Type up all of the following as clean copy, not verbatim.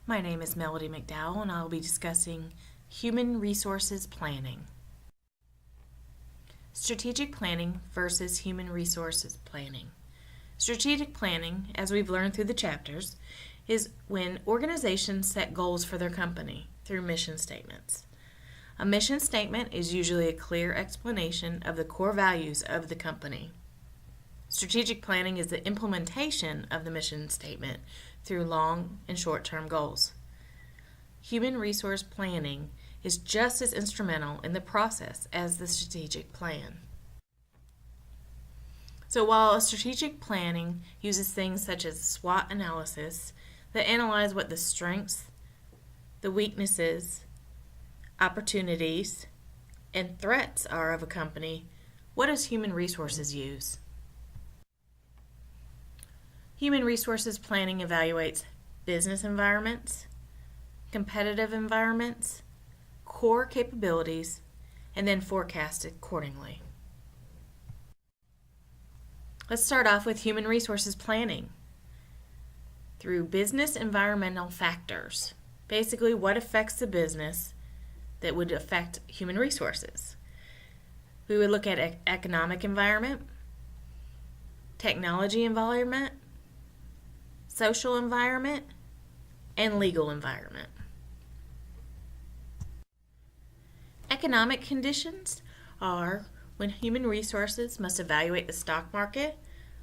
My name is Melody McDowell, and I'll be discussing human resources planning. Strategic planning versus human resources planning. Strategic planning, as we've learned through the chapters, is when organizations set goals for their company through mission statements. A mission statement is usually a clear explanation of the core values of the company. Strategic planning is the implementation of the mission statement through long and short-term goals. Human resource planning is just as instrumental in the process as the strategic plan. So while a strategic planning uses things such as SWOT analysis that analyze what the strengths, the weaknesses, opportunities, and threats are of a company, what does human resources use? Human resources planning evaluates business environments, competitive environments, core capabilities, and then forecasts accordingly. Let's start off with human resources planning through business environmental factors. Basically, what affects the business that would affect human resources. We would look at economic environment, technology environment, social environment, and legal environment. Economic conditions are when human resources must evaluate the stock market,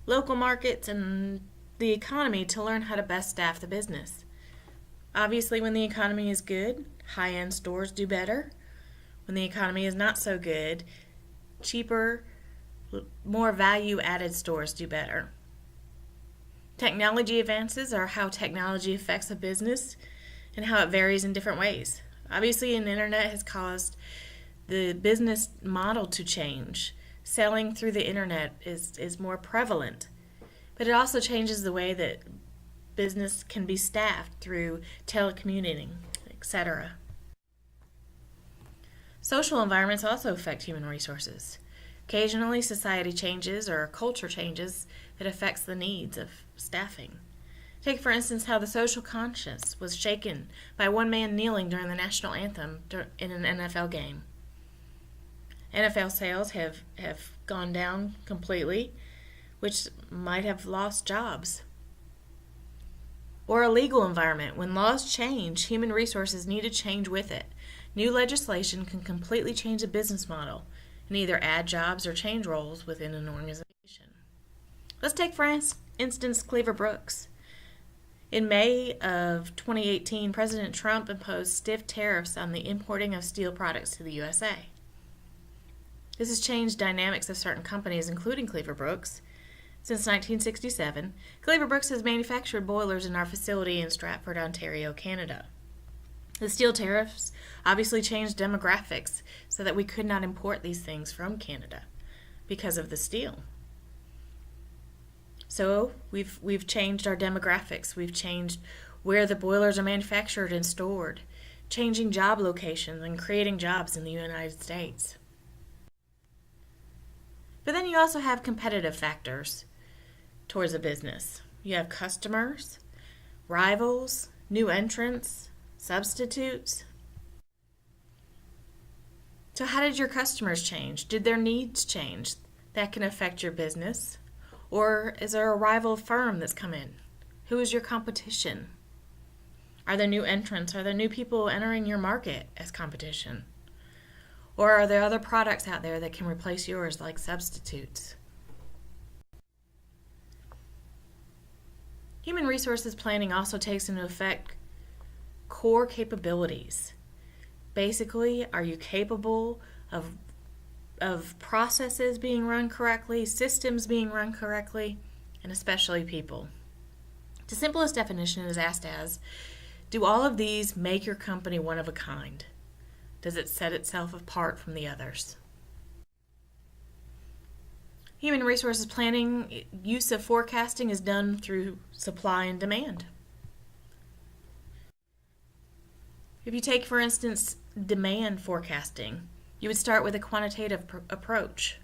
local markets, and the economy to learn how to best staff the business. Obviously, when the economy is good, high-end stores do better. When the economy is not so good, cheaper, more value-added stores do better. Technology advances are how technology affects a business and how it varies in different ways. Obviously, the internet has caused the business model to change. Selling through the internet is more prevalent, but it also changes the way that business can be staffed through telecommuting, etc. Social environments also affect human resources. Occasionally, society changes or culture changes that affects the needs of staffing. Take, for instance, how the social conscience was shaken by one man kneeling during the national anthem in an NFL game. NFL sales have gone down completely, which might have lost jobs. Or a legal environment. When laws change, human resources need to change with it. New legislation can completely change the business model and either add jobs or change roles within an organization. Let's take, for instance, Cleaver Brooks. In May of 2018, President Trump imposed stiff tariffs on the importing of steel products to the USA. This has changed dynamics of certain companies, including Cleaver Brooks. Since 1967, Cleaver Brooks has manufactured boilers in our facility in Stratford, Ontario, Canada. The steel tariffs obviously changed demographics so that we could not import these things from Canada because of the steel. So we've changed our demographics. We've changed where the boilers are manufactured and stored, changing job locations and creating jobs in the United States. But then you also have competitive factors towards a business. You have customers, rivals, new entrants, substitutes. So how did your customers change? Did their needs change? That can affect your business. Or is there a rival firm that's come in? Who is your competition? Are there new entrants? Are there new people entering your market as competition? Or are there other products out there that can replace yours, like substitutes? Human resources planning also takes into effect core capabilities. Basically, are you capable of processes being run correctly, systems being run correctly, and especially people? The simplest definition is asked as, do all of these make your company one of a kind? Does it set itself apart from the others? Human resources planning use of forecasting is done through supply and demand. If you take, for instance, demand forecasting, you would start with a quantitative approach.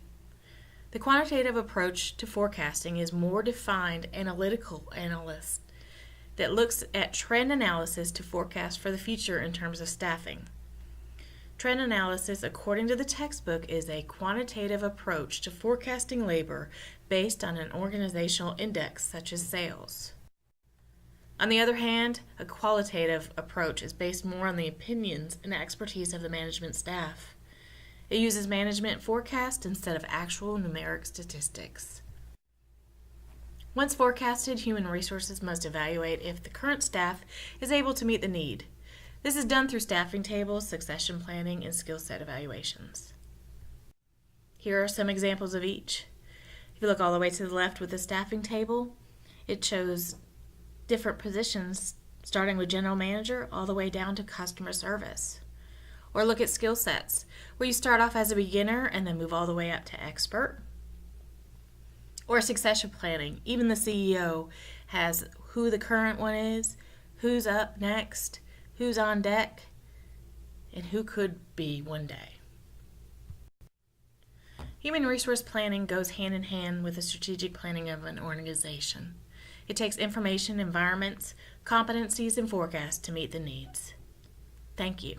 The quantitative approach to forecasting is more defined analytical analyst that looks at trend analysis to forecast for the future in terms of staffing. Trend analysis, according to the textbook, is a quantitative approach to forecasting labor based on an organizational index such as sales. On the other hand, a qualitative approach is based more on the opinions and expertise of the management staff. It uses management forecast instead of actual numeric statistics. Once forecasted, human resources must evaluate if the current staff is able to meet the need. This is done through staffing tables, succession planning, and skill set evaluations. Here are some examples of each. If you look all the way to the left with the staffing table, it shows different positions starting with general manager all the way down to customer service. Or look at skill sets, where you start off as a beginner and then move all the way up to expert. Or succession planning. Even the CEO has who the current one is, who's up next, who's on deck, and who could be one day. Human resource planning goes hand in hand with the strategic planning of an organization. It takes information, environments, competencies, and forecasts to meet the needs. Thank you.